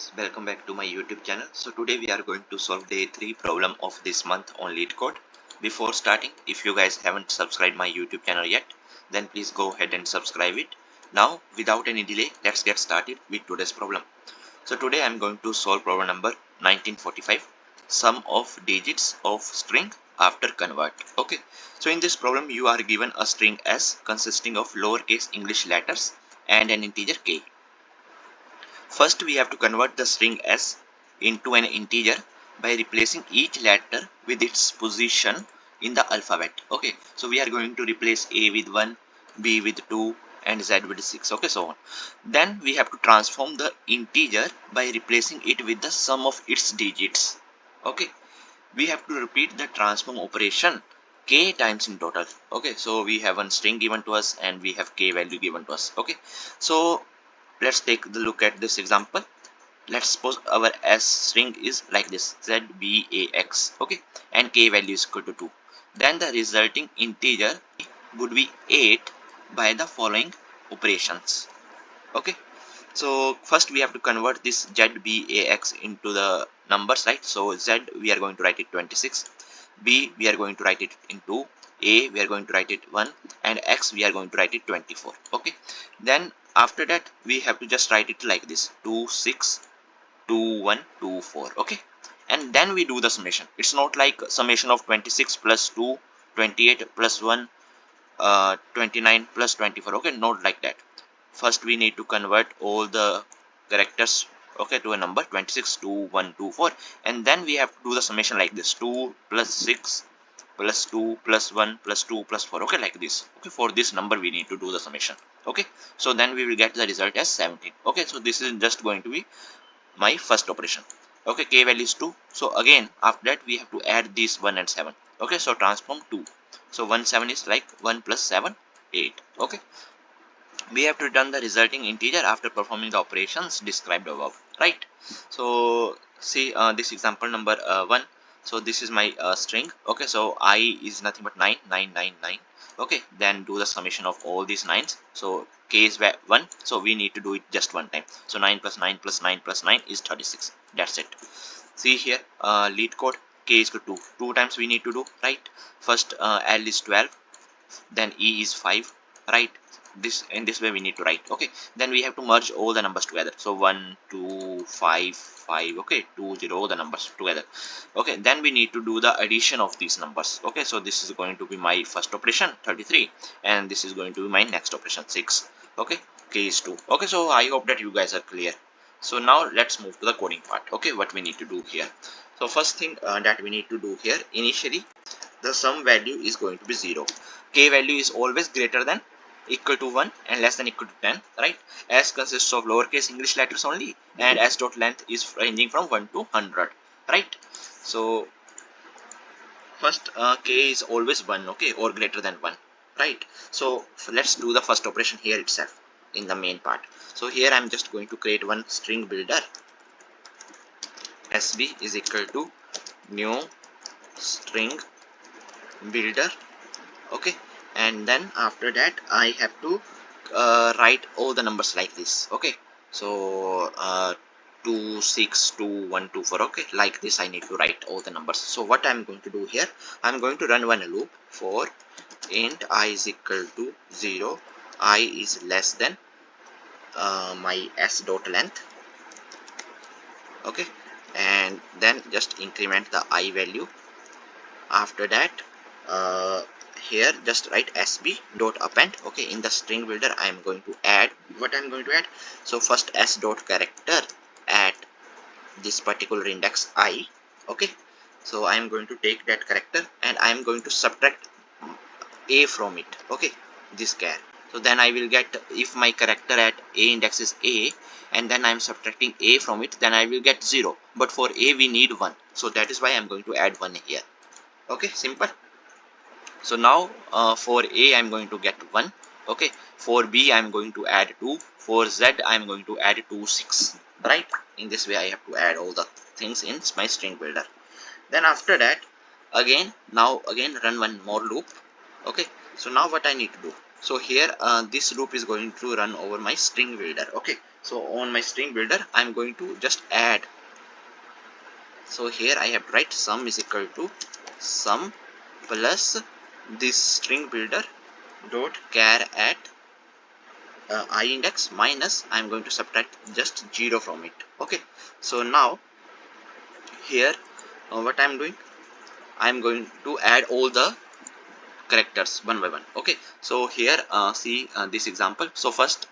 guys, welcome back to my YouTube channel. So today we are going to solve day 3 problem of this month on Leetcode. Before starting, if you guys haven't subscribed my YouTube channel yet, then please go ahead and subscribe it. Now without any delay, let's get started with today's problem. So today I am going to solve problem number 1945, sum of digits of string after convert. Okay, so in this problem you are given a string S consisting of lowercase English letters and an integer k. First, we have to convert the string S into an integer by replacing each letter with its position in the alphabet. Okay, so we are going to replace A with 1, B with 2, and Z with 6. Okay, so on. Then we have to transform the integer by replacing it with the sum of its digits. Okay, we have to repeat the transform operation k times in total. Okay, so we have one string given to us and we have k value given to us. Okay, so let's take the look at this example. Let's suppose our S string is like this, ZBAX, okay, and k value is equal to 2. Then the resulting integer would be 8 by the following operations. Okay, so first we have to convert this ZBAX into the numbers, right? So Z we are going to write it 26, B we are going to write it into A we are going to write it 1, and X we are going to write it 24. Okay, then after that we have to just write it like this, 262124. Okay, and then we do the summation. It's not like summation of 26 plus 2, 28 plus 1, 29 plus 24. Okay, not like that. First we need to convert all the characters, okay, to a number 262124, and then we have to do the summation like this, 2 plus 6 plus 2 plus 1 plus 2 plus 4. Okay, like this. Okay, for this number we need to do the summation. Okay, so then we will get the result as 17. Okay, so this is just going to be my first operation. Okay, k value is 2. So again after that we have to add these 1 and 7. Okay, so transform 2. So 1 7 is like 1 plus 7 8. Okay, we have to return the resulting integer after performing the operations described above, right? So see this example number 1. So this is my string. Okay, so I is nothing but 9. Okay, then do the summation of all these 9s. So k is 1, so we need to do it just one time. So 9 plus 9 plus 9 plus 9 is 36. That's it. See here, Leetcode, k is equal to 2 times we need to do, right? First L is 12, then E is 5, right? This in this way we need to write. Okay, then we have to merge all the numbers together. So 1 2 5 5, okay, 2 0, the numbers together. Okay, then we need to do the addition of these numbers. Okay, so this is going to be my first operation 33, and this is going to be my next operation 6. Okay, k is 2. Okay, so I hope that you guys are clear. So now let's move to the coding part. Okay, what we need to do here. So first thing that we need to do here, initially the sum value is going to be 0. K value is always greater than equal to 1 and less than equal to 10, right? S consists of lowercase English letters only, and S dot length is ranging from 1 to 100, right? So first k is always 1, okay, or greater than 1, right? So let's do the first operation here itself in the main part. So here I'm just going to create one string builder. SB is equal to new string builder. Okay, and then after that I have to write all the numbers like this. Okay, so 2 6 2 1 2 4. Okay, like this I need to write all the numbers. So what I'm going to do here, I'm going to run one loop for int I is equal to 0, I is less than my s dot length. Okay, and then just increment the I value. After that here just write sb dot append. Okay, in the string builder I am going to add what I'm going to add. So first s dot character at this particular index I. Okay, so I am going to take that character and I am going to subtract a from it. Okay, this char. So then I will get, if my character at a index is a and then I am subtracting a from it, then I will get 0, but for a we need 1, so that is why I am going to add 1 here. Okay, simple. So now for A I'm going to get 1. Okay, for B I'm going to add 2. For Z I'm going to add 2 6, right? In this way I have to add all the things in my string builder. Then after that again run one more loop. Okay, so now what I need to do, So here this loop is going to run over my string builder. Okay, so on my string builder I'm going to just add. So here I have to write sum is equal to sum plus this string builder dot char at I index minus I'm going to subtract just 0 from it. Okay, so now here what I'm doing, I'm going to add all the characters one by one. Okay, so here see this example. So first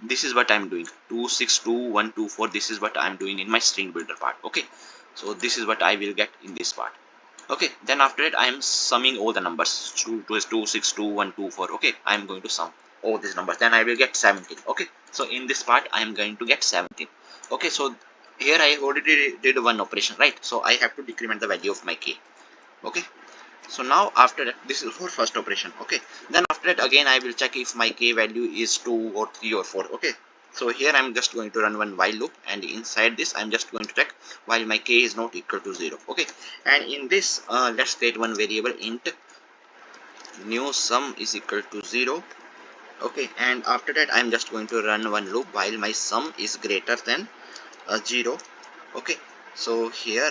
this is what I'm doing, 262124. This is what I'm doing in my string builder part. Okay, so this is what I will get in this part. Okay, then after it I am summing all the numbers, 262124. Okay, I am going to sum all these numbers, then I will get 17. Okay, so in this part I am going to get 17. Okay, so here I already did one operation, right? So I have to decrement the value of my k. Okay, so now after that, this is for first operation. Okay, then after that again I will check if my k value is 2 or 3 or 4. Okay, so here I'm just going to run one while loop, and inside this I'm just going to check while my k is not equal to 0. Okay, and in this let's create one variable int new sum is equal to 0. Okay, and after that I'm just going to run one loop while my sum is greater than 0. Okay, so here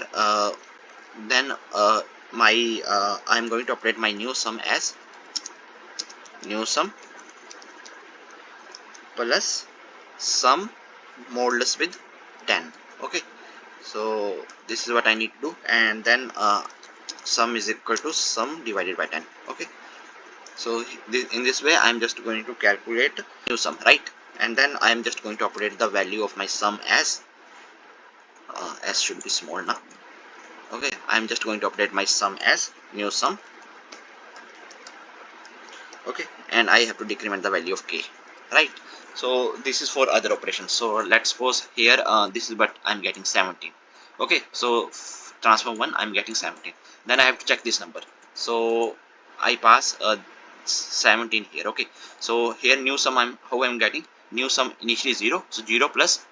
then my I'm going to operate my new sum as new sum plus sum modulus with 10. Okay, so this is what I need to do, and then sum is equal to sum divided by 10. Okay, so in this way I'm just going to calculate new sum, right? And then I'm just going to operate the value of my sum as s should be small now. Okay, I'm just going to update my sum as new sum. Okay, and I have to decrement the value of k, right? So this is for other operations. So let's suppose here this is what I'm getting 17. Okay, so transform 1 I'm getting 17, then I have to check this number. So I pass 17 here. Okay, so here new sum I'm getting new sum initially 0, so 0 plus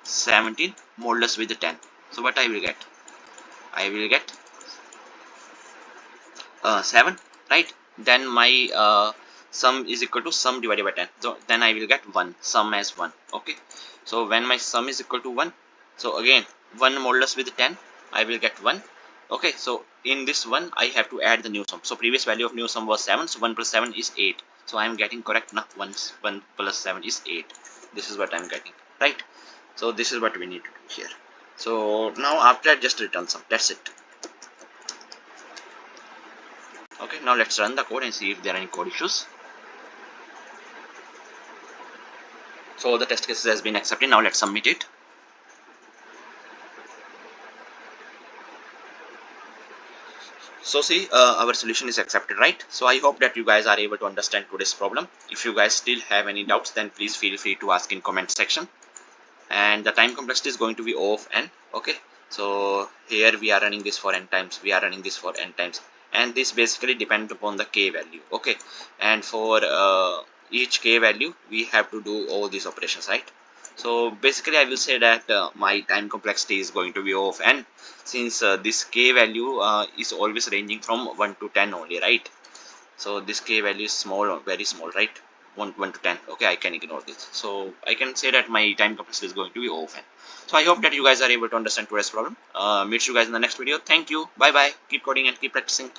17 modulus with the 10. So what I will get, I will get 7, right? Then my sum is equal to sum divided by 10, so then I will get 1, sum as 1. Okay, so when my sum is equal to 1, so again 1 modulus with 10 I will get 1. Okay, so in this one I have to add the new sum. So previous value of new sum was 7, so 1 plus 7 is 8. So I am getting correct now. 1 plus 7 is 8. This is what I am getting, right? So this is what we need to do here. So now after that just return sum, that's it. Okay, now let's run the code and see if there are any code issues. So the test cases has been accepted. Now let's submit it. So see, our solution is accepted, right? So I hope that you guys are able to understand today's problem. If you guys still have any doubts, then please feel free to ask in comment section. And the time complexity is going to be O of n. Okay, so here we are running this for n times, we are running this for n times, and this basically depends upon the k value. Okay, and for each k value we have to do all these operations, right? So basically I will say that my time complexity is going to be O of n, since this k value is always ranging from 1 to 10 only, right? So this k value is small, very small, right? 1 to 10. Okay, I can ignore this. So I can say that my time complexity is going to be O of n. So I hope that you guys are able to understand today's problem. Meet you guys in the next video. Thank you. Bye bye. Keep coding and keep practicing.